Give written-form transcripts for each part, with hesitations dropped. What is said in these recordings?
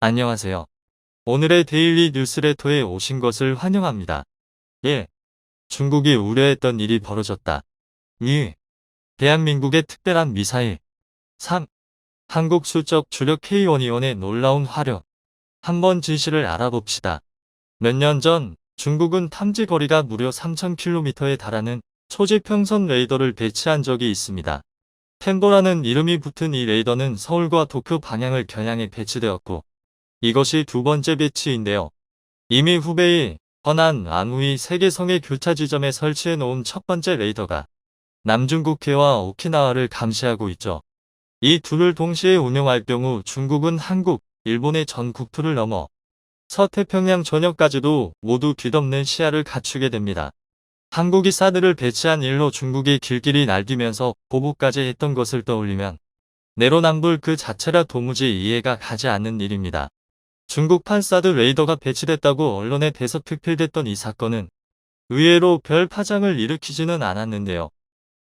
안녕하세요. 오늘의 데일리 뉴스레터에 오신 것을 환영합니다. 1. 중국이 우려했던 일이 벌어졌다. 2. 대한민국의 특별한 미사일. 3. 한국 수적 주력 K1위원의 놀라운 화력. 한번 진실을 알아봅시다. 몇 년 전 중국은 탐지 거리가 무려 3,000km에 달하는 초지평선 레이더를 배치한 적이 있습니다. 템보라는 이름이 붙은 이 레이더는 서울과 도쿄 방향을 겨냥해 배치되었고 이것이 두 번째 배치인데요. 이미 후베이, 허난, 안후이 세 개 성의 교차 지점에 설치해 놓은 첫 번째 레이더가 남중국해와 오키나와를 감시하고 있죠. 이 둘을 동시에 운용할 경우 중국은 한국, 일본의 전 국토를 넘어 서태평양 전역까지도 모두 뒤덮는 시야를 갖추게 됩니다. 한국이 사드를 배치한 일로 중국이 길길이 날뛰면서 보복까지 했던 것을 떠올리면 내로남불 그 자체라 도무지 이해가 가지 않는 일입니다. 중국판 사드 레이더가 배치됐다고 언론에 대서특필됐던 이 사건은 의외로 별 파장을 일으키지는 않았는데요.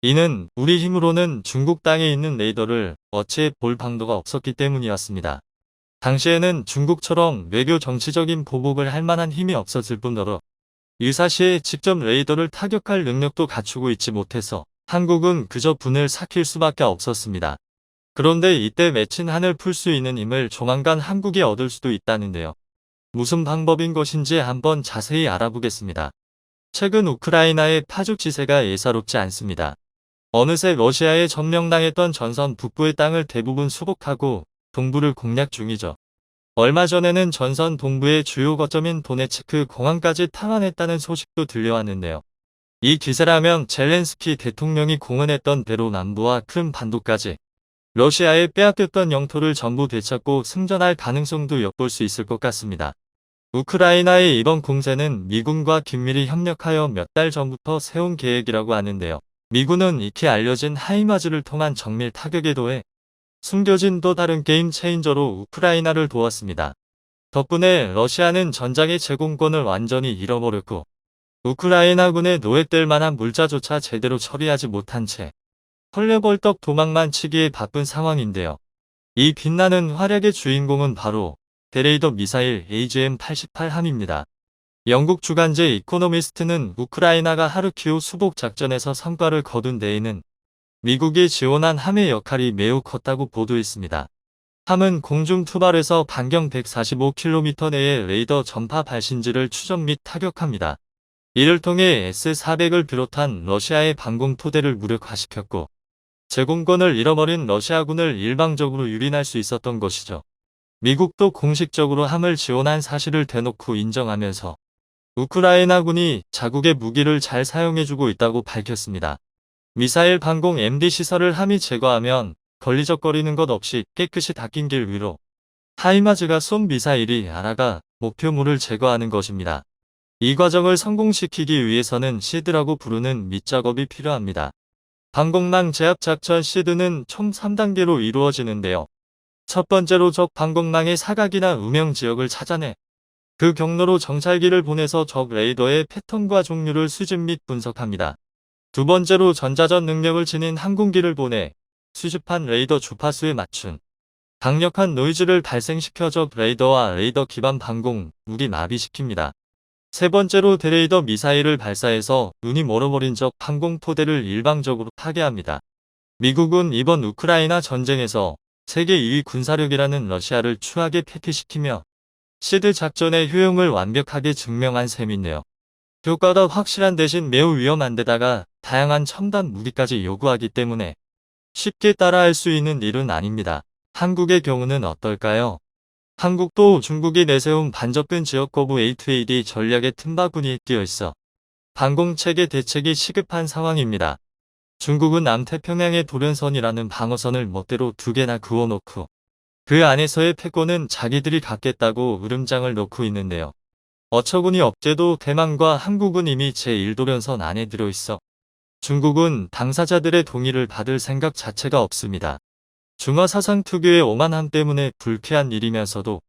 이는 우리 힘으로는 중국 땅에 있는 레이더를 어찌해 볼 방도가 없었기 때문이었습니다. 당시에는 중국처럼 외교 정치적인 보복을 할 만한 힘이 없었을 뿐더러 유사시에 직접 레이더를 타격할 능력도 갖추고 있지 못해서 한국은 그저 분을 삭힐 수밖에 없었습니다. 그런데 이때 맺힌 한을 풀 수 있는 힘을 조만간 한국이 얻을 수도 있다는데요. 무슨 방법인 것인지 한번 자세히 알아보겠습니다. 최근 우크라이나의 파죽 지세가 예사롭지 않습니다. 어느새 러시아에 점령당했던 전선 북부의 땅을 대부분 수복하고 동부를 공략 중이죠. 얼마 전에는 전선 동부의 주요 거점인 도네츠크 공항까지 탐환했다는 소식도 들려왔는데요. 이 기세라면 젤렌스키 대통령이 공언했던 대로 남부와 크림 반도까지 러시아에 빼앗겼던 영토를 전부 되찾고 승전할 가능성도 엿볼 수 있을 것 같습니다. 우크라이나의 이번 공세는 미군과 긴밀히 협력하여 몇 달 전부터 세운 계획이라고 하는데요. 미군은 익히 알려진 하이마즈를 통한 정밀 타격에 더해 숨겨진 또 다른 게임 체인저로 우크라이나를 도왔습니다. 덕분에 러시아는 전장의 제공권을 완전히 잃어버렸고 우크라이나군의 노획될 만한 물자조차 제대로 처리하지 못한 채 헐레벌떡 도망만 치기에 바쁜 상황인데요. 이 빛나는 활약의 주인공은 바로 대레이더 미사일 AGM-88함입니다. 영국 주간지 이코노미스트는 우크라이나가 하르키우 수복 작전에서 성과를 거둔 데에는 미국이 지원한 함의 역할이 매우 컸다고 보도했습니다. 함은 공중 투발에서 반경 145km 내의 레이더 전파 발신지를 추적 및 타격합니다. 이를 통해 S-400을 비롯한 러시아의 방공 토대를 무력화시켰고 제공권을 잃어버린 러시아군을 일방적으로 유린할 수 있었던 것이죠. 미국도 공식적으로 함을 지원한 사실을 대놓고 인정하면서 우크라이나군이 자국의 무기를 잘 사용해주고 있다고 밝혔습니다. 미사일 방공 MD 시설을 함이 제거하면 걸리적거리는 것 없이 깨끗이 닦인 길 위로 하이마즈가 쏜 미사일이 날아가 목표물을 제거하는 것입니다. 이 과정을 성공시키기 위해서는 시드라고 부르는 밑작업이 필요합니다. 방공망 제압 작전 시드는 총 3단계로 이루어지는데요. 첫 번째로 적 방공망의 사각이나 음영 지역을 찾아내 그 경로로 정찰기를 보내서 적 레이더의 패턴과 종류를 수집 및 분석합니다. 두 번째로 전자전 능력을 지닌 항공기를 보내 수집한 레이더 주파수에 맞춘 강력한 노이즈를 발생시켜 적 레이더와 레이더 기반 방공, 무기 마비시킵니다. 세 번째로 대레이더 미사일을 발사해서 눈이 멀어버린 적 항공 토대를 일방적으로 파괴합니다. 미국은 이번 우크라이나 전쟁에서 세계 2위 군사력이라는 러시아를 추하게 패퇴시키며 시드 작전의 효용을 완벽하게 증명한 셈인데요. 효과가 확실한 대신 매우 위험한 데다가 다양한 첨단 무기까지 요구하기 때문에 쉽게 따라할 수 있는 일은 아닙니다. 한국의 경우는 어떨까요? 한국도 중국이 내세운 반접근 지역 거부 A2AD 전략의 틈바구니에 끼어있어 방공체계 대책이 시급한 상황입니다. 중국은 남태평양의 돌연선이라는 방어선을 멋대로 2개나 그어놓고 그 안에서의 패권은 자기들이 갖겠다고 으름장을 놓고 있는데요. 어처구니 없게도 대만과 한국은 이미 제1돌연선 안에 들어있어 중국은 당사자들의 동의를 받을 생각 자체가 없습니다. 중화 사상 특유의 오만함 때문에 불쾌한 일이면서도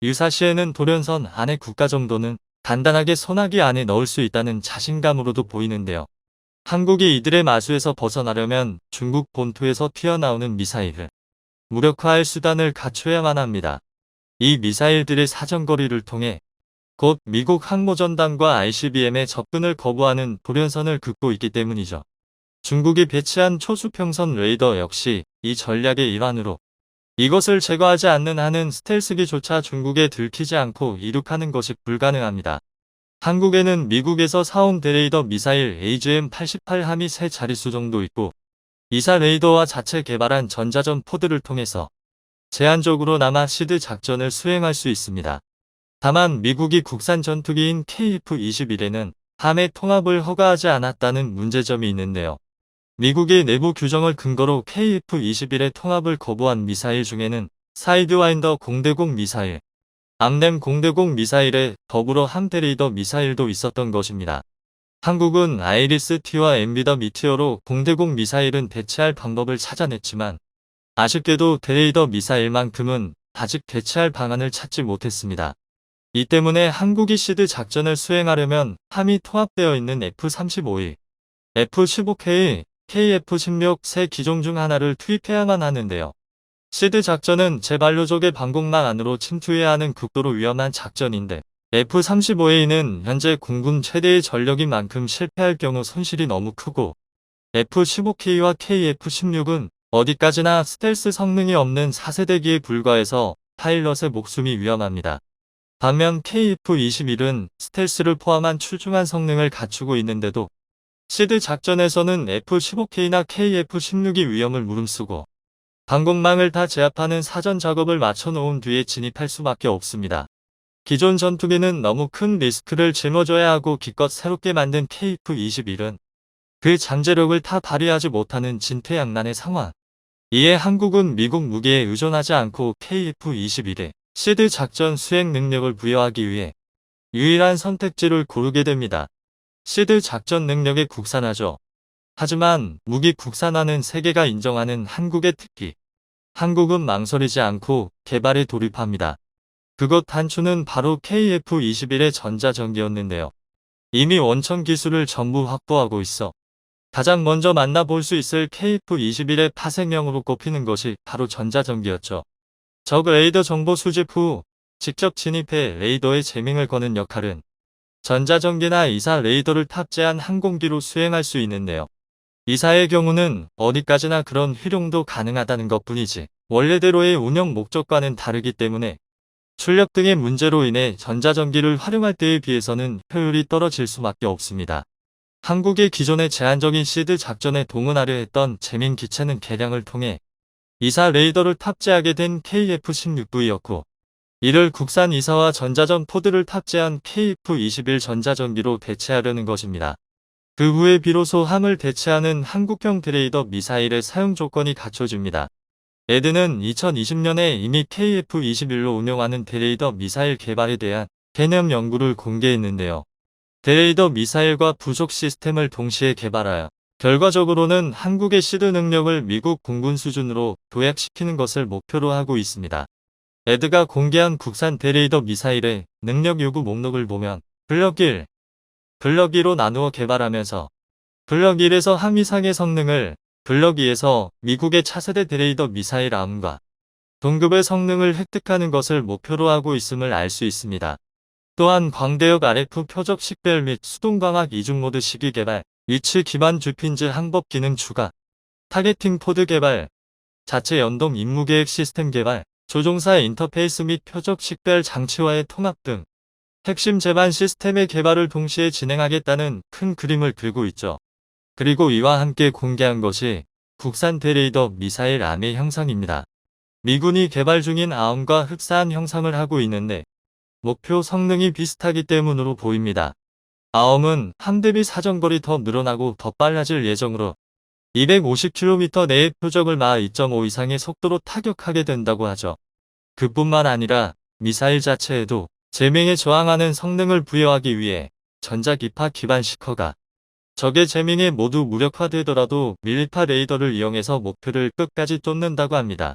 유사시에는 돌연선 안에 국가 정도는 단단하게 소나기 안에 넣을 수 있다는 자신감으로도 보이는데요. 한국이 이들의 마수에서 벗어나려면 중국 본토에서 튀어나오는 미사일을 무력화할 수단을 갖춰야만 합니다. 이 미사일들의 사정거리를 통해 곧 미국 항모전단과 ICBM의 접근을 거부하는 돌연선을 긋고 있기 때문이죠. 중국이 배치한 초수평선 레이더 역시 이 전략의 일환으로 이것을 제거하지 않는 한은 스텔스기조차 중국에 들키지 않고 이륙하는 것이 불가능합니다. 한국에는 미국에서 사온 대레이더 미사일 AGM-88함이 3자릿수 정도 있고 이사 레이더와 자체 개발한 전자전 포드를 통해서 제한적으로나마 시드 작전을 수행할 수 있습니다. 다만 미국이 국산 전투기인 KF-21에는 함의 통합을 허가하지 않았다는 문제점이 있는데요. 미국의 내부 규정을 근거로 KF-21의 통합을 거부한 미사일 중에는 사이드와인더 공대공 미사일, 암램 공대공 미사일에 더불어 함대레이더 미사일도 있었던 것입니다. 한국은 아이리스-T와 엠비더 미티어로 공대공 미사일은 대체할 방법을 찾아냈지만 아쉽게도 대레이더 미사일만큼은 아직 대체할 방안을 찾지 못했습니다. 이 때문에 한국이 시드 작전을 수행하려면 함이 통합되어 있는 F-35E, F-15K, KF-16 세 기종 중 하나를 투입해야만 하는데요. 시드 작전은 제반로족의 방공망 안으로 침투해야 하는 극도로 위험한 작전인데 F-35A는 현재 공군 최대의 전력인 만큼 실패할 경우 손실이 너무 크고 F-15K와 KF-16은 어디까지나 스텔스 성능이 없는 4세대기에 불과해서 파일럿의 목숨이 위험합니다. 반면 KF-21은 스텔스를 포함한 출중한 성능을 갖추고 있는데도 시드 작전에서는 F-15K나 KF-16이 위험을 무릅쓰고 방공망을 다 제압하는 사전 작업을 마쳐놓은 뒤에 진입할 수밖에 없습니다. 기존 전투기는 너무 큰 리스크를 짊어져야 하고 기껏 새롭게 만든 KF-21은 그 잠재력을 다 발휘하지 못하는 진퇴양난의 상황. 이에 한국은 미국 무기에 의존하지 않고 KF-21에 시드 작전 수행 능력을 부여하기 위해 유일한 선택지를 고르게 됩니다. 시드 작전 능력의 국산화죠. 하지만 무기 국산화는 세계가 인정하는 한국의 특기. 한국은 망설이지 않고 개발에 돌입합니다. 그것 단추는 바로 KF-21의 전자전기였는데요. 이미 원천 기술을 전부 확보하고 있어 가장 먼저 만나볼 수 있을 KF-21의 파생형으로 꼽히는 것이 바로 전자전기였죠. 적 레이더 정보 수집 후 직접 진입해 레이더에 재밍을 거는 역할은 전자전기나 이사 레이더를 탑재한 항공기로 수행할 수 있는데요. 이사의 경우는 어디까지나 그런 활용도 가능하다는 것뿐이지 원래대로의 운영 목적과는 다르기 때문에 출력 등의 문제로 인해 전자전기를 활용할 때에 비해서는 효율이 떨어질 수밖에 없습니다. 한국의 기존의 제한적인 시드 작전에 동원하려 했던 재민 기체는 개량을 통해 이사 레이더를 탑재하게 된 KF-16V였고 이를 국산 이사와 전자전 포드를 탑재한 KF-21 전자전기로 대체하려는 것입니다. 그 후에 비로소 함을 대체하는 한국형 대레이더 미사일의 사용 조건이 갖춰집니다. 에드는 2020년에 이미 KF-21로 운용하는 대레이더 미사일 개발에 대한 개념 연구를 공개했는데요. 대레이더 미사일과 부속 시스템을 동시에 개발하여 결과적으로는 한국의 시드 능력을 미국 공군 수준으로 도약시키는 것을 목표로 하고 있습니다. 에드가 공개한 국산 대레이더 미사일의 능력 요구 목록을 보면 블럭 1, 블럭 2로 나누어 개발하면서 블럭 1에서 함 이상의 성능을, 블럭 2에서 미국의 차세대 대레이더 미사일 암과 동급의 성능을 획득하는 것을 목표로 하고 있음을 알 수 있습니다. 또한 광대역 RF 표적 식별 및 수동광학 이중모드 시기 개발, 위치 기반 주핀즈 항법 기능 추가, 타겟팅 포드 개발, 자체 연동 임무계획 시스템 개발, 조종사 인터페이스 및 표적 식별 장치와의 통합 등 핵심 제반 시스템의 개발을 동시에 진행하겠다는 큰 그림을 그리고 있죠. 그리고 이와 함께 공개한 것이 국산 대레이더 미사일 암의 형상입니다. 미군이 개발 중인 아움과 흡사한 형상을 하고 있는데 목표 성능이 비슷하기 때문으로 보입니다. 아움은 함 대비 사정거리 더 늘어나고 더 빨라질 예정으로 250km 내의 표적을 마 2.5 이상의 속도로 타격하게 된다고 하죠. 그뿐만 아니라 미사일 자체에도 재밍에 저항하는 성능을 부여하기 위해 전자기파 기반 시커가 적의 재밍에 모두 무력화되더라도 밀리파 레이더를 이용해서 목표를 끝까지 쫓는다고 합니다.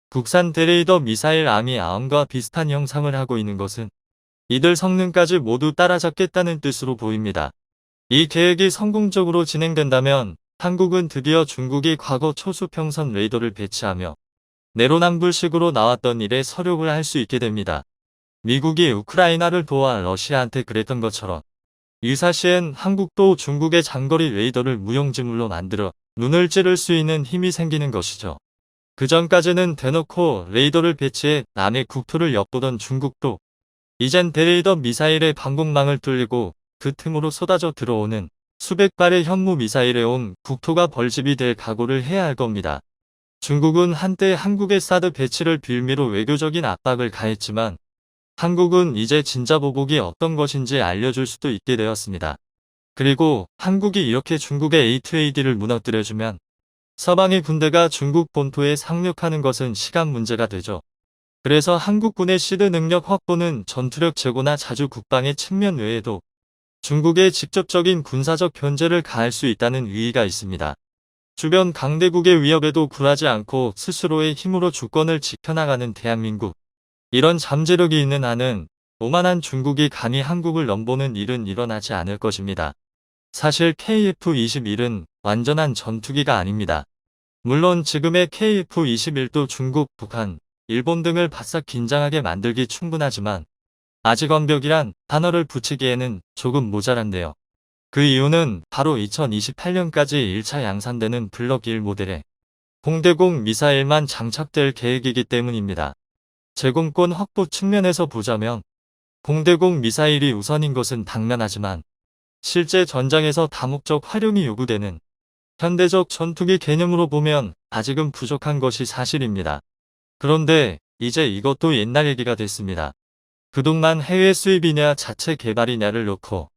국산 대레이더 미사일 암이 아움과 비슷한 형상을 하고 있는 것은 이들 성능까지 모두 따라잡겠다는 뜻으로 보입니다. 이 계획이 성공적으로 진행된다면 한국은 드디어 중국이 과거 초수평선 레이더를 배치하며 내로남불식으로 나왔던 일에 서력을 할 수 있게 됩니다. 미국이 우크라이나를 도와 러시아한테 그랬던 것처럼 유사시엔 한국도 중국의 장거리 레이더를 무용지물로 만들어 눈을 찌를 수 있는 힘이 생기는 것이죠. 그전까지는 대놓고 레이더를 배치해 남의 국토를 엿보던 중국도 이젠 대레이더 미사일의 방공망을 뚫리고 그 틈으로 쏟아져 들어오는 수백 발의 현무 미사일에 온 국토가 벌집이 될 각오를 해야 할 겁니다. 중국은 한때 한국의 사드 배치를 빌미로 외교적인 압박을 가했지만 한국은 이제 진짜 보복이 어떤 것인지 알려줄 수도 있게 되었습니다. 그리고 한국이 이렇게 중국의 A2AD를 무너뜨려주면 서방의 군대가 중국 본토에 상륙하는 것은 시간 문제가 되죠. 그래서 한국군의 시드 능력 확보는 전투력 제고나 자주 국방의 측면 외에도 중국의 직접적인 군사적 견제를 가할 수 있다는 의의가 있습니다. 주변 강대국의 위협에도 굴하지 않고 스스로의 힘으로 주권을 지켜나가는 대한민국. 이런 잠재력이 있는 한은 오만한 중국이 감히 한국을 넘보는 일은 일어나지 않을 것입니다. 사실 KF-21은 완전한 전투기가 아닙니다. 물론 지금의 KF-21도 중국, 북한, 일본 등을 바싹 긴장하게 만들기 충분하지만 아직 완벽이란 단어를 붙이기에는 조금 모자란데요. 그 이유는 바로 2028년까지 1차 양산되는 블록 1 모델의 공대공 미사일만 장착될 계획이기 때문입니다. 제공권 확보 측면에서 보자면 공대공 미사일이 우선인 것은 당면하지만 실제 전장에서 다목적 활용이 요구되는 현대적 전투기 개념으로 보면 아직은 부족한 것이 사실입니다. 그런데 이제 이것도 옛날 얘기가 됐습니다. 그동안 해외 수입이냐 자체 개발이냐를 놓고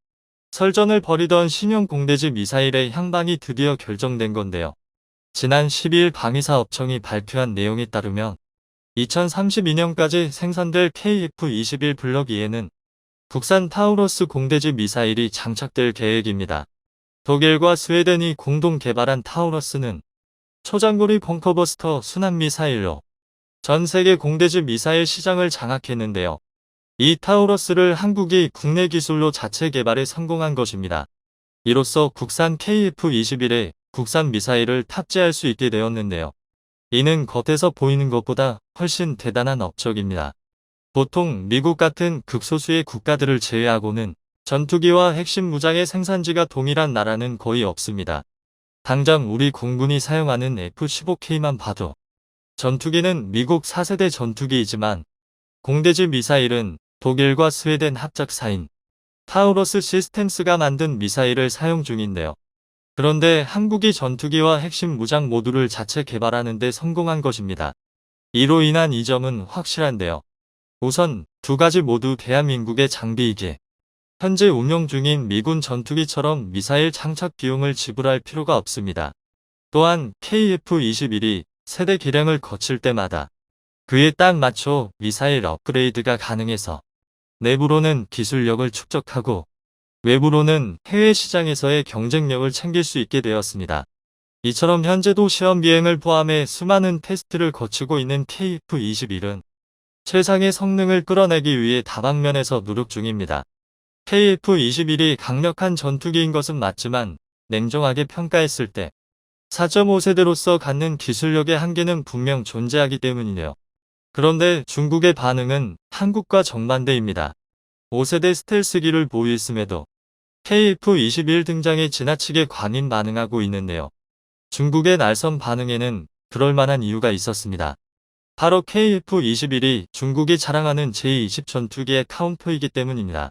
설전을 벌이던 신형 공대지 미사일의 향방이 드디어 결정된 건데요. 지난 12일 방위사업청이 발표한 내용에 따르면 2032년까지 생산될 KF-21 블록 2에는 국산 타우러스 공대지 미사일이 장착될 계획입니다. 독일과 스웨덴이 공동 개발한 타우러스는 초장거리 벙커버스터 순환 미사일로 전 세계 공대지 미사일 시장을 장악했는데요. 이 타우러스를 한국이 국내 기술로 자체 개발에 성공한 것입니다. 이로써 국산 KF-21에 국산 미사일을 탑재할 수 있게 되었는데요. 이는 겉에서 보이는 것보다 훨씬 대단한 업적입니다. 보통 미국 같은 극소수의 국가들을 제외하고는 전투기와 핵심 무장의 생산지가 동일한 나라는 거의 없습니다. 당장 우리 공군이 사용하는 F-15K만 봐도 전투기는 미국 4세대 전투기이지만 공대지 미사일은 독일과 스웨덴 합작사인 타우러스 시스템스가 만든 미사일을 사용 중인데요. 그런데 한국이 전투기와 핵심 무장 모두를 자체 개발하는 데 성공한 것입니다. 이로 인한 이점은 확실한데요. 우선 두 가지 모두 대한민국의 장비이기에 현재 운용 중인 미군 전투기처럼 미사일 장착 비용을 지불할 필요가 없습니다. 또한 KF-21이 세대 개량을 거칠 때마다 그에 딱 맞춰 미사일 업그레이드가 가능해서 내부로는 기술력을 축적하고 외부로는 해외 시장에서의 경쟁력을 챙길 수 있게 되었습니다. 이처럼 현재도 시험 비행을 포함해 수많은 테스트를 거치고 있는 KF-21은 최상의 성능을 끌어내기 위해 다방면에서 노력 중입니다. KF-21이 강력한 전투기인 것은 맞지만 냉정하게 평가했을 때 4.5세대로서 갖는 기술력의 한계는 분명 존재하기 때문이네요. 그런데 중국의 반응은 한국과 정반대입니다. 5세대 스텔스기를 보유했음에도 KF-21 등장에 지나치게 관인 반응하고 있는데요. 중국의 날선 반응에는 그럴 만한 이유가 있었습니다. 바로 KF-21이 중국이 자랑하는 제20 전투기의 카운터이기 때문입니다.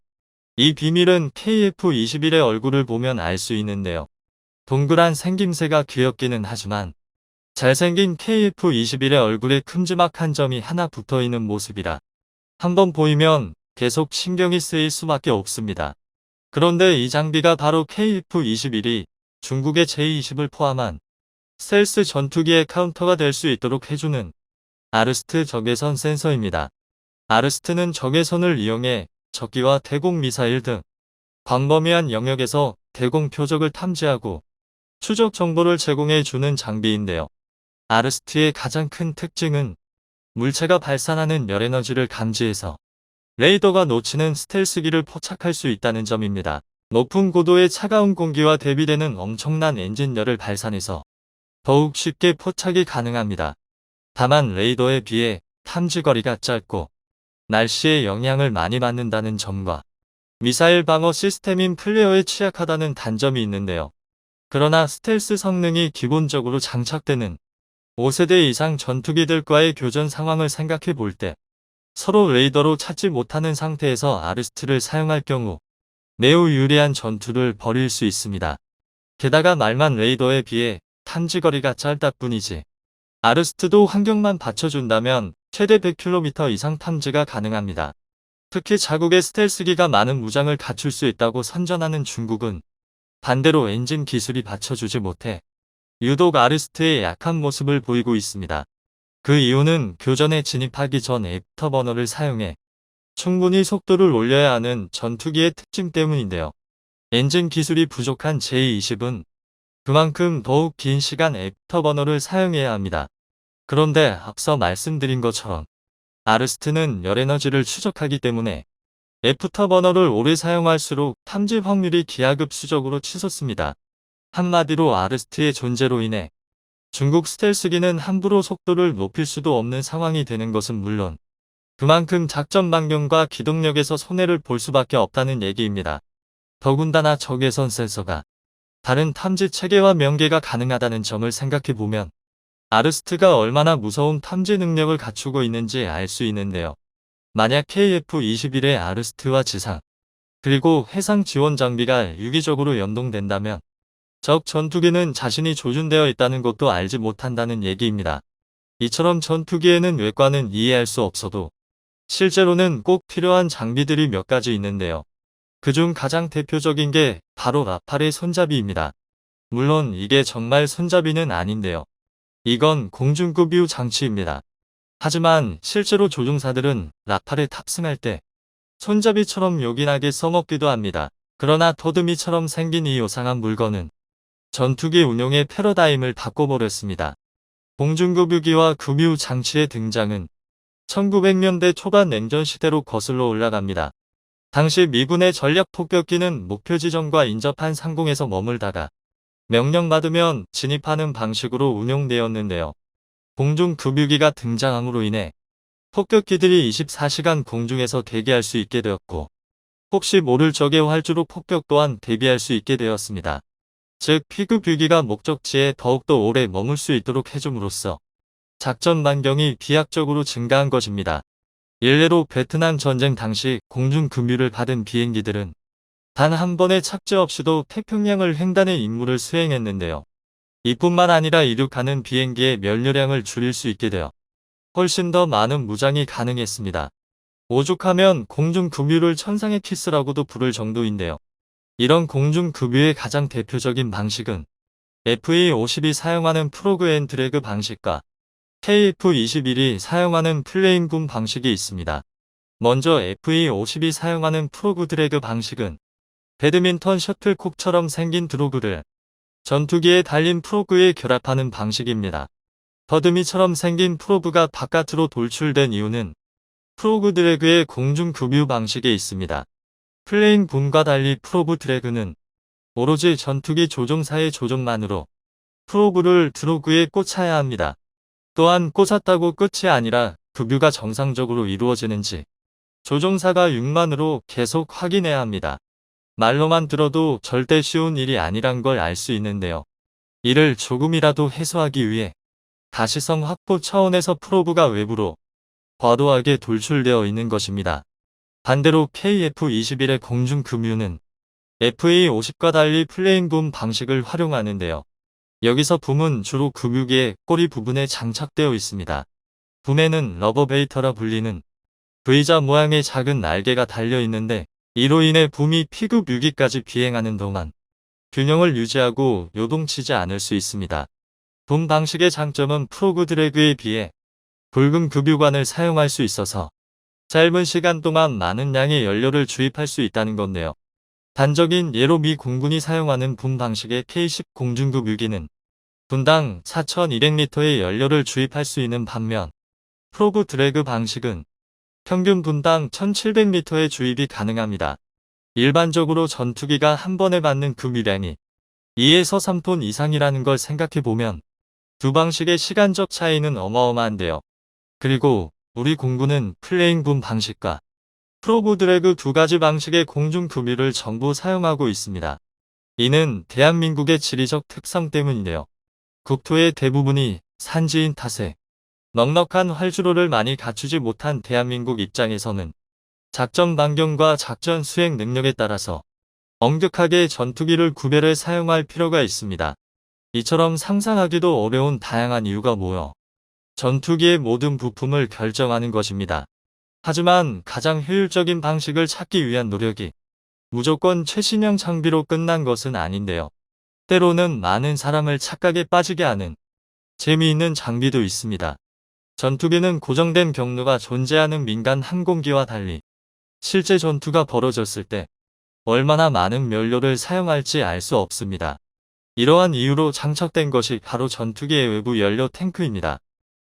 이 비밀은 KF-21의 얼굴을 보면 알 수 있는데요. 동그란 생김새가 귀엽기는 하지만 잘생긴 KF-21의 얼굴에 큼지막한 점이 하나 붙어있는 모습이라 한번 보이면 계속 신경이 쓰일 수밖에 없습니다. 그런데 이 장비가 바로 KF-21이 중국의 제20을 포함한 스텔스 전투기의 카운터가 될 수 있도록 해주는 아르스트 적외선 센서입니다. 아르스트는 적외선을 이용해 적기와 대공 미사일 등 광범위한 영역에서 대공 표적을 탐지하고 추적 정보를 제공해 주는 장비인데요. 아르스트의 가장 큰 특징은 물체가 발산하는 열에너지를 감지해서 레이더가 놓치는 스텔스기를 포착할 수 있다는 점입니다. 높은 고도의 차가운 공기와 대비되는 엄청난 엔진열을 발산해서 더욱 쉽게 포착이 가능합니다. 다만 레이더에 비해 탐지거리가 짧고 날씨에 영향을 많이 받는다는 점과 미사일 방어 시스템인 플레어에 취약하다는 단점이 있는데요. 그러나 스텔스 성능이 기본적으로 장착되는 5세대 이상 전투기들과의 교전 상황을 생각해 볼 때 서로 레이더로 찾지 못하는 상태에서 아르스트를 사용할 경우 매우 유리한 전투를 벌일 수 있습니다. 게다가 말만 레이더에 비해 탐지거리가 짧다 뿐이지 아르스트도 환경만 받쳐준다면 최대 100km 이상 탐지가 가능합니다. 특히 자국의 스텔스기가 많은 무장을 갖출 수 있다고 선전하는 중국은 반대로 엔진 기술이 받쳐주지 못해 유독 아르스트의 약한 모습을 보이고 있습니다. 그 이유는 교전에 진입하기 전 애프터버너를 사용해 충분히 속도를 올려야 하는 전투기의 특징 때문인데요. 엔진 기술이 부족한 J-20은 그만큼 더욱 긴 시간 애프터버너를 사용해야 합니다. 그런데 앞서 말씀드린 것처럼 아르스트는 열에너지를 추적하기 때문에 애프터버너를 오래 사용할수록 탐지 확률이 기하급수적으로 치솟습니다. 한마디로 아르스트의 존재로 인해 중국 스텔스기는 함부로 속도를 높일 수도 없는 상황이 되는 것은 물론 그만큼 작전 반경과 기동력에서 손해를 볼 수밖에 없다는 얘기입니다. 더군다나 적외선 센서가 다른 탐지 체계와 연계가 가능하다는 점을 생각해보면 아르스트가 얼마나 무서운 탐지 능력을 갖추고 있는지 알 수 있는데요. 만약 KF-21의 아르스트와 지상, 그리고 해상 지원 장비가 유기적으로 연동된다면 적 전투기는 자신이 조준되어 있다는 것도 알지 못한다는 얘기입니다. 이처럼 전투기에는 외관은 이해할 수 없어도 실제로는 꼭 필요한 장비들이 몇 가지 있는데요. 그중 가장 대표적인 게 바로 라팔의 손잡이입니다. 물론 이게 정말 손잡이는 아닌데요. 이건 공중급유 장치입니다. 하지만 실제로 조종사들은 라팔에 탑승할 때 손잡이처럼 요긴하게 써먹기도 합니다. 그러나 토드미처럼 생긴 이 요상한 물건은 전투기 운용의 패러다임을 바꿔버렸습니다. 공중급유기와 급유 장치의 등장은 1900년대 초반 냉전 시대로 거슬러 올라갑니다. 당시 미군의 전략 폭격기는 목표 지점과 인접한 상공에서 머물다가 명령받으면 진입하는 방식으로 운용되었는데요. 공중급유기가 등장함으로 인해 폭격기들이 24시간 공중에서 대기할 수 있게 되었고 혹시 모를 적의 활주로 폭격 또한 대비할 수 있게 되었습니다. 즉 피급유기가 목적지에 더욱더 오래 머물 수 있도록 해줌으로써 작전 반경이 비약적으로 증가한 것입니다. 일례로 베트남 전쟁 당시 공중급유를 받은 비행기들은 단 한 번의 착지 없이도 태평양을 횡단의 임무를 수행했는데요. 이뿐만 아니라 이륙하는 비행기의 연료량을 줄일 수 있게 되어 훨씬 더 많은 무장이 가능했습니다. 오죽하면 공중급유를 천상의 키스라고도 부를 정도인데요. 이런 공중급유의 가장 대표적인 방식은 FA-50이 사용하는 프로그 앤 드래그 방식과 KF-21이 사용하는 플레인붐 방식이 있습니다. 먼저 FA-50이 사용하는 프로그 드래그 방식은 배드민턴 셔틀콕처럼 생긴 드로그를 전투기에 달린 프로그에 결합하는 방식입니다. 더듬이처럼 생긴 프로브가 바깥으로 돌출된 이유는 프로그 드래그의 공중급유 방식에 있습니다. 플레인 붐과 달리 프로브 드래그는 오로지 전투기 조종사의 조종만으로 프로브를 드로그에 꽂아야 합니다. 또한 꽂았다고 끝이 아니라 급유가 정상적으로 이루어지는지 조종사가 육만으로 계속 확인해야 합니다. 말로만 들어도 절대 쉬운 일이 아니란 걸 알 수 있는데요. 이를 조금이라도 해소하기 위해 다시성 확보 차원에서 프로브가 외부로 과도하게 돌출되어 있는 것입니다. 반대로 KF-21의 공중급유는 FA-50과 달리 플레인붐 방식을 활용하는데요. 여기서 붐은 주로 급유기의 꼬리 부분에 장착되어 있습니다. 붐에는 러버베이터라 불리는 V자 모양의 작은 날개가 달려 있는데 이로 인해 붐이 피급 유기까지 비행하는 동안 균형을 유지하고 요동치지 않을 수 있습니다. 붐 방식의 장점은 프로그 드래그에 비해 붉은 급유관을 사용할 수 있어서 짧은 시간 동안 많은 양의 연료를 주입할 수 있다는 건데요. 단적인 예로 미 공군이 사용하는 붐 방식의 K-10 공중급유기는 분당 4,200리터의 연료를 주입할 수 있는 반면 프로그 드래그 방식은 평균 분당 1,700리터의 주입이 가능합니다. 일반적으로 전투기가 한 번에 받는 급유량이 2에서 3톤 이상이라는 걸 생각해보면 두 방식의 시간적 차이는 어마어마한데요. 그리고 우리 공군은 플레잉 붐 방식과 프로브 드래그 두 가지 방식의 공중 구비를 전부 사용하고 있습니다. 이는 대한민국의 지리적 특성 때문인데요. 국토의 대부분이 산지인 탓에 넉넉한 활주로를 많이 갖추지 못한 대한민국 입장에서는 작전 반경과 작전 수행 능력에 따라서 엄격하게 전투기를 구별해 사용할 필요가 있습니다. 이처럼 상상하기도 어려운 다양한 이유가 모여 전투기의 모든 부품을 결정하는 것입니다. 하지만 가장 효율적인 방식을 찾기 위한 노력이 무조건 최신형 장비로 끝난 것은 아닌데요. 때로는 많은 사람을 착각에 빠지게 하는 재미있는 장비도 있습니다. 전투기는 고정된 경로가 존재하는 민간 항공기와 달리 실제 전투가 벌어졌을 때 얼마나 많은 연료를 사용할지 알 수 없습니다. 이러한 이유로 장착된 것이 바로 전투기의 외부 연료 탱크입니다.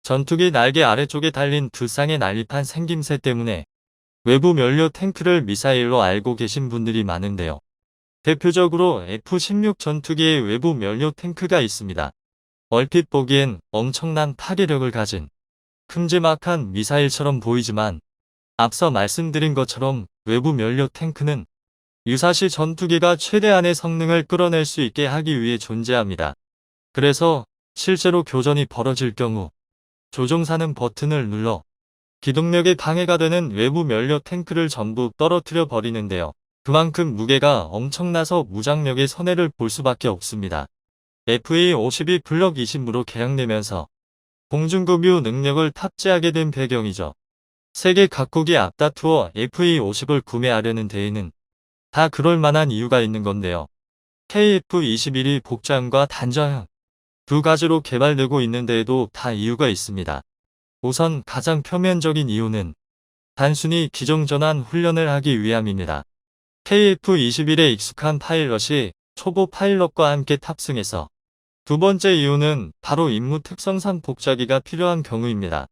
전투기 날개 아래쪽에 달린 두 쌍의 난립한 생김새 때문에 외부 연료 탱크를 미사일로 알고 계신 분들이 많은데요. 대표적으로 F-16 전투기의 외부 연료 탱크가 있습니다. 얼핏 보기엔 엄청난 파괴력을 가진 큼지막한 미사일처럼 보이지만 앞서 말씀드린 것처럼 외부 연료 탱크는 유사시 전투기가 최대한의 성능을 끌어낼 수 있게 하기 위해 존재합니다. 그래서 실제로 교전이 벌어질 경우 조종사는 버튼을 눌러 기동력에 방해가 되는 외부 연료 탱크를 전부 떨어뜨려 버리는데요. 그만큼 무게가 엄청나서 무장력의 손해를 볼 수밖에 없습니다. FA-52 블럭 20으로 개량되면서 공중급유 능력을 탑재하게 된 배경이죠. 세계 각국이 앞다투어 FA-50을 구매하려는 데에는 다 그럴 만한 이유가 있는 건데요. KF-21이 복장과 단장형 두 가지로 개발되고 있는 데에도 다 이유가 있습니다. 우선 가장 표면적인 이유는 단순히 기종전환 훈련을 하기 위함입니다. KF-21에 익숙한 파일럿이 초보 파일럿과 함께 탑승해서 두 번째 이유는 바로 임무 특성상 복자기가 필요한 경우입니다.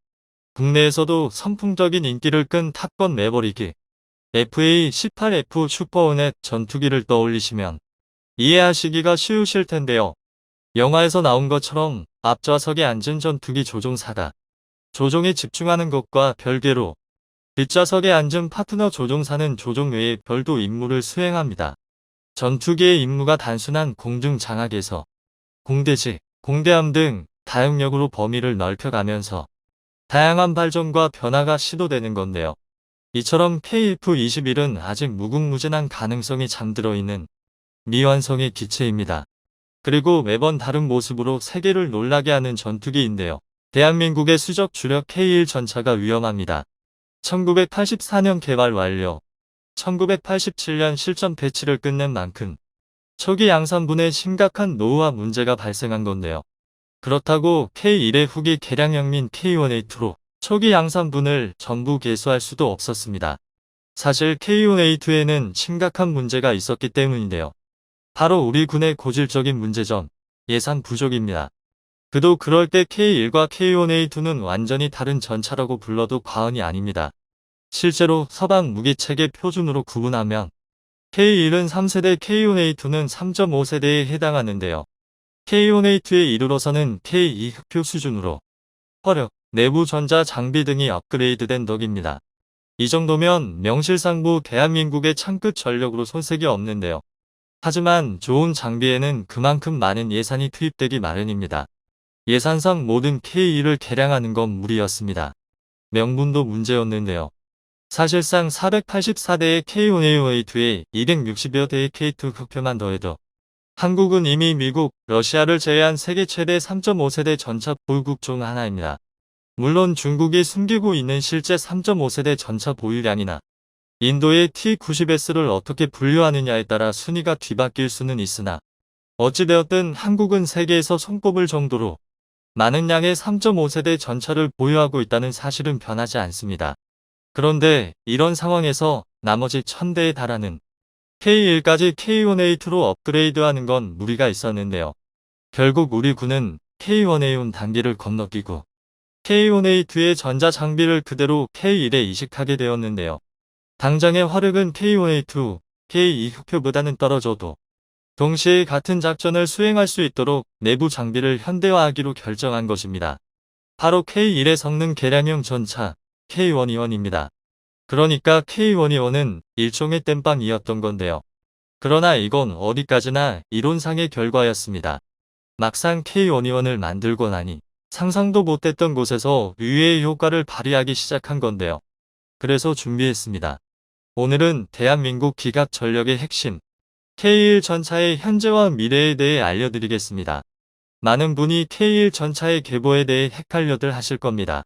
국내에서도 선풍적인 인기를 끈 탑건 매버릭이 FA-18F 슈퍼호넷 전투기를 떠올리시면 이해하시기가 쉬우실 텐데요. 영화에서 나온 것처럼 앞좌석에 앉은 전투기 조종사가 조종에 집중하는 것과 별개로 뒷좌석에 앉은 파트너 조종사는 조종 외에 별도 임무를 수행합니다. 전투기의 임무가 단순한 공중 장악에서 공대지, 공대함 등 다용력으로 범위를 넓혀가면서 다양한 발전과 변화가 시도되는 건데요. 이처럼 KF-21은 아직 무궁무진한 가능성이 잠들어 있는 미완성의 기체입니다. 그리고 매번 다른 모습으로 세계를 놀라게 하는 전투기인데요. 대한민국의 수적 주력 K1 전차가 위험합니다. 1984년 개발 완료, 1987년 실전 배치를 끝낸 만큼 초기 양산분에 심각한 노후화 문제가 발생한 건데요. 그렇다고 K1의 후기 개량형인 K1A2로 초기 양산분을 전부 개수할 수도 없었습니다. 사실 K1A2에는 심각한 문제가 있었기 때문인데요. 바로 우리 군의 고질적인 문제점, 예산 부족입니다. 그도 그럴 때 K1과 K1A2는 완전히 다른 전차라고 불러도 과언이 아닙니다. 실제로 서방 무기체계 표준으로 구분하면 K1은 3세대, K1A2는 3.5세대에 해당하는데요. K1A2에 이르러서는 K2 흑표 수준으로 화력, 내부 전자 장비 등이 업그레이드된 덕입니다. 이 정도면 명실상부 대한민국의 창끝 전력으로 손색이 없는데요. 하지만 좋은 장비에는 그만큼 많은 예산이 투입되기 마련입니다. 예산상 모든 K2를 개량하는 건 무리였습니다. 명분도 문제였는데요. 사실상 484대의 K1A2에 260여 대의 K2 흑표만 더해도 한국은 이미 미국, 러시아를 제외한 세계 최대 3.5세대 전차 보유국 중 하나입니다. 물론 중국이 숨기고 있는 실제 3.5세대 전차 보유량이나 인도의 T-90S를 어떻게 분류하느냐에 따라 순위가 뒤바뀔 수는 있으나 어찌되었든 한국은 세계에서 손꼽을 정도로 많은 양의 3.5세대 전차를 보유하고 있다는 사실은 변하지 않습니다. 그런데 이런 상황에서 나머지 1000대에 달하는 K1까지 K1A2로 업그레이드하는 건 무리가 있었는데요. 결국 우리 군은 K1A1 단계를 건너뛰고 K1A2의 전자 장비를 그대로 K1에 이식하게 되었는데요. 당장의 화력은 K1A2, K2 흑표보다는 떨어져도 동시에 같은 작전을 수행할 수 있도록 내부 장비를 현대화하기로 결정한 것입니다. 바로 K1의 성능 개량형 전차 K121입니다. 그러니까 K121은 일종의 땜빵이었던 건데요. 그러나 이건 어디까지나 이론상의 결과였습니다. 막상 K121을 만들고 나니 상상도 못했던 곳에서 의외의 효과를 발휘하기 시작한 건데요. 그래서 준비했습니다. 오늘은 대한민국 기갑 전력의 핵심 K1 전차의 현재와 미래에 대해 알려드리겠습니다. 많은 분이 K1 전차의 계보에 대해 헷갈려들 하실 겁니다.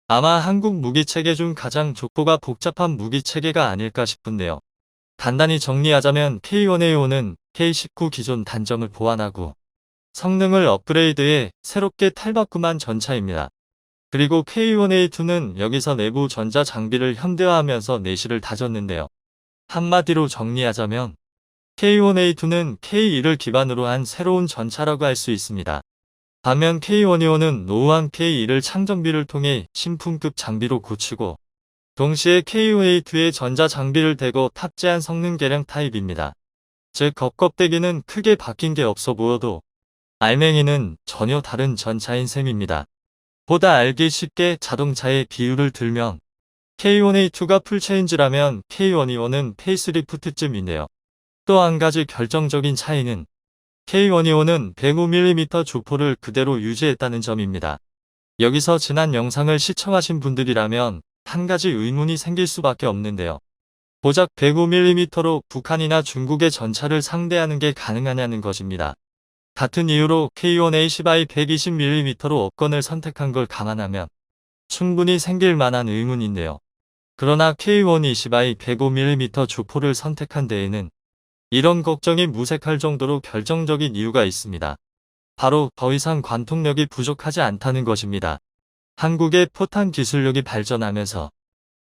아마 한국 무기체계 중 가장 족보가 복잡한 무기체계가 아닐까 싶은데요. 간단히 정리하자면 K1A5는 K19 기존 단점을 보완하고 성능을 업그레이드해 새롭게 탈바꿈한 전차입니다. 그리고 K1A2는 여기서 내부 전자 장비를 현대화하면서 내실을 다졌는데요. 한마디로 정리하자면 K1A2는 K1을 기반으로 한 새로운 전차라고 할 수 있습니다. 반면 K1A5는 노후한 K1을 창정비를 통해 신품급 장비로 고치고 동시에 K1A2에 전자 장비를 대고 탑재한 성능 개량 타입입니다. 즉 겉껍데기는 크게 바뀐 게 없어 보여도 알맹이는 전혀 다른 전차인 셈입니다. 보다 알기 쉽게 자동차의 비유를 들면 K1A2가 풀체인지라면 K1A5는 페이스리프트쯤인데요. 또 한 가지 결정적인 차이는 K1A5는 105mm 주포를 그대로 유지했다는 점입니다. 여기서 지난 영상을 시청하신 분들이라면 한 가지 의문이 생길 수밖에 없는데요. 고작 105mm로 북한이나 중국의 전차를 상대하는 게 가능하냐는 것입니다. 같은 이유로 K1A10i 120mm로 업건을 선택한 걸 감안하면 충분히 생길 만한 의문인데요. 그러나 K120i 105mm 주포를 선택한 데에는 이런 걱정이 무색할 정도로 결정적인 이유가 있습니다. 바로 더 이상 관통력이 부족하지 않다는 것입니다. 한국의 포탄 기술력이 발전하면서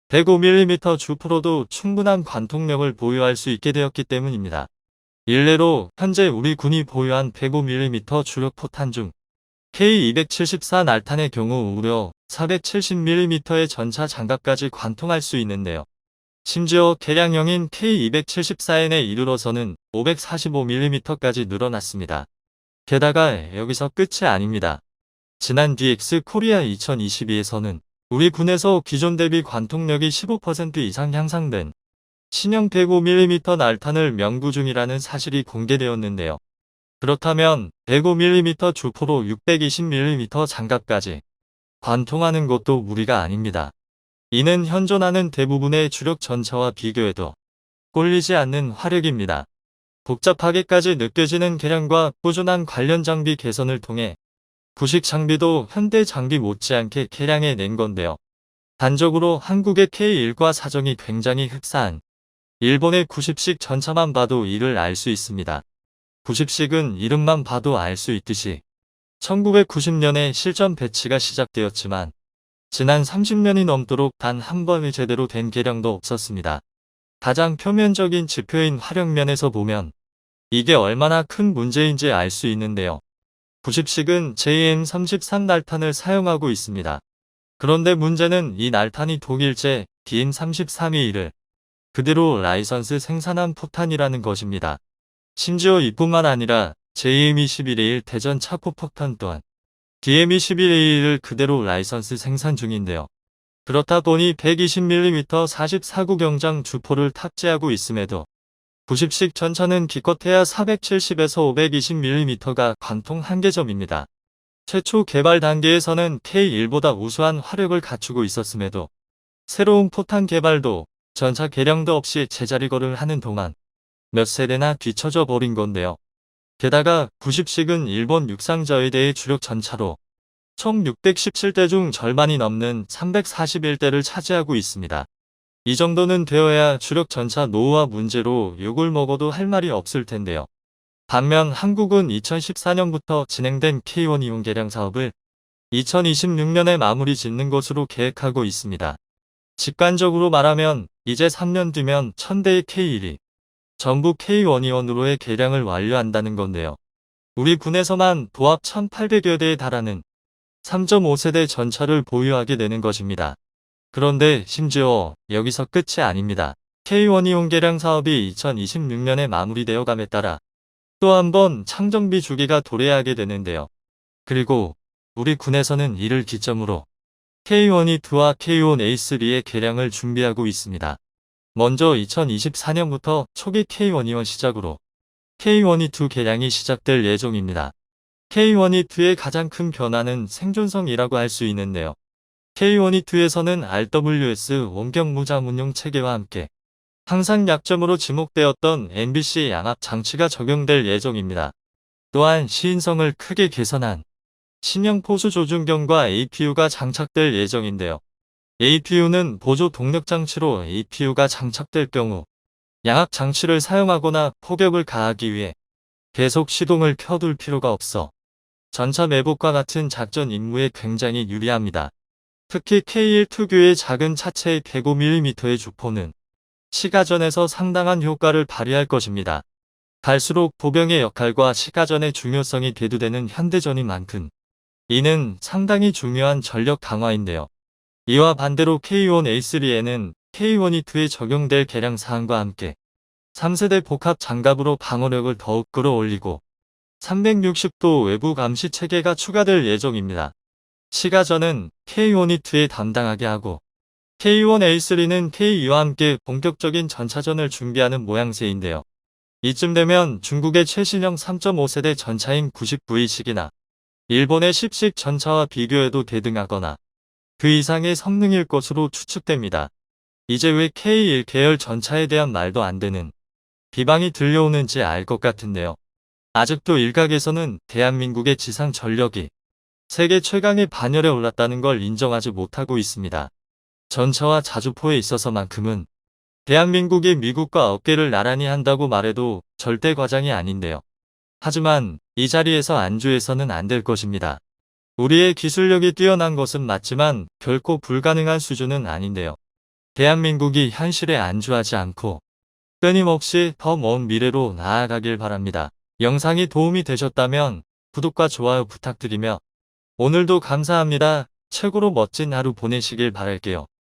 105mm 주포로도 충분한 관통력을 보유할 수 있게 되었기 때문입니다. 일례로 현재 우리 군이 보유한 105mm 주력 포탄 중 K274 날탄의 경우 무려 470mm의 전차 장갑까지 관통할 수 있는데요. 심지어 개량형인 K274N에 이르러서는 545mm까지 늘어났습니다. 게다가 여기서 끝이 아닙니다. 지난 DX 코리아 2022에서는 우리 군에서 기존 대비 관통력이 15% 이상 향상된 신형 105mm 날탄을 명구 중이라는 사실이 공개되었는데요. 그렇다면 105mm 주포로 620mm 장갑까지 관통하는 것도 무리가 아닙니다. 이는 현존하는 대부분의 주력 전차와 비교해도 꼴리지 않는 화력입니다. 복잡하게까지 느껴지는 개량과 꾸준한 관련 장비 개선을 통해 부식 장비도 현대 장비 못지않게 개량해 낸 건데요. 단적으로 한국의 K1과 사정이 굉장히 흡사한 일본의 90식 전차만 봐도 이를 알 수 있습니다. 90식은 이름만 봐도 알 수 있듯이 1990년에 실전 배치가 시작되었지만 지난 30년이 넘도록 단 한 번의 제대로 된 개량도 없었습니다. 가장 표면적인 지표인 화력면에서 보면 이게 얼마나 큰 문제인지 알 수 있는데요. 90식은 JM33 날탄을 사용하고 있습니다. 그런데 문제는 이 날탄이 독일제 DM3321을 그대로 라이선스 생산한 포탄이라는 것입니다. 심지어 이뿐만 아니라 JM21A1 대전 차포 폭탄 또한 DM21A1을 그대로 라이선스 생산 중인데요. 그렇다 보니 120mm 44구 경장 주포를 탑재하고 있음에도 90식 전차는 기껏해야 470에서 520mm가 관통 한계점입니다. 최초 개발 단계에서는 K1보다 우수한 화력을 갖추고 있었음에도 새로운 포탄 개발도 전차 개량도 없이 제자리걸음을 하는 동안 몇 세대나 뒤처져 버린 건데요. 게다가 90식은 일본 육상자위대의 주력 전차로 총 617대 중 절반이 넘는 341대를 차지하고 있습니다. 이 정도는 되어야 주력 전차 노후화 문제로 욕을 먹어도 할 말이 없을 텐데요. 반면 한국은 2014년부터 진행된 K1 이용 개량 사업을 2026년에 마무리 짓는 것으로 계획하고 있습니다. 직관적으로 말하면 이제 3년 뒤면 1000대의 K1이 전부 K121으로의 개량을 완료한다는 건데요. 우리 군에서만 도합 1800여 대에 달하는 3.5세대 전차를 보유하게 되는 것입니다. 그런데 심지어 여기서 끝이 아닙니다. K121 개량 사업이 2026년에 마무리되어 감에 따라 또 한 번 창정비 주기가 도래하게 되는데요. 그리고 우리 군에서는 이를 기점으로 K1E2와 K1A3의 개량을 준비하고 있습니다. 먼저 2024년부터 초기 K1E1 시작으로 K1E2 개량이 시작될 예정입니다. K1E2의 가장 큰 변화는 생존성이라고 할 수 있는데요. K1E2에서는 RWS 원격 무장 운용 체계와 함께 항상 약점으로 지목되었던 MBC 양압 장치가 적용될 예정입니다. 또한 시인성을 크게 개선한 신형 포수 조준경과 APU가 장착될 예정인데요. APU는 보조 동력 장치로 APU가 장착될 경우 양압 장치를 사용하거나 폭격을 가하기 위해 계속 시동을 켜둘 필요가 없어 전차 매복과 같은 작전 임무에 굉장히 유리합니다. 특히 K1 특유의 작은 차체의 105mm의 주포는 시가전에서 상당한 효과를 발휘할 것입니다. 갈수록 보병의 역할과 시가전의 중요성이 대두되는 현대전인 만큼 이는 상당히 중요한 전력 강화인데요. 이와 반대로 K1A3에는 K1E2에 적용될 개량 사항과 함께 3세대 복합 장갑으로 방어력을 더욱 끌어올리고 360도 외부 감시 체계가 추가될 예정입니다. 시가전은 K1E2에 담당하게 하고 K1A3는 K2와 함께 본격적인 전차전을 준비하는 모양새인데요. 이쯤 되면 중국의 최신형 3.5세대 전차인 90V식이나 일본의 10식 전차와 비교해도 대등하거나 그 이상의 성능일 것으로 추측됩니다. 이제 왜 K1 계열 전차에 대한 말도 안 되는 비방이 들려오는지 알 것 같은데요. 아직도 일각에서는 대한민국의 지상 전력이 세계 최강의 반열에 올랐다는 걸 인정하지 못하고 있습니다. 전차와 자주포에 있어서만큼은 대한민국이 미국과 어깨를 나란히 한다고 말해도 절대 과장이 아닌데요. 하지만 이 자리에서 안주해서는 안 될 것입니다. 우리의 기술력이 뛰어난 것은 맞지만 결코 불가능한 수준은 아닌데요. 대한민국이 현실에 안주하지 않고 끊임없이 더 먼 미래로 나아가길 바랍니다. 영상이 도움이 되셨다면 구독과 좋아요 부탁드리며 오늘도 감사합니다. 최고로 멋진 하루 보내시길 바랄게요.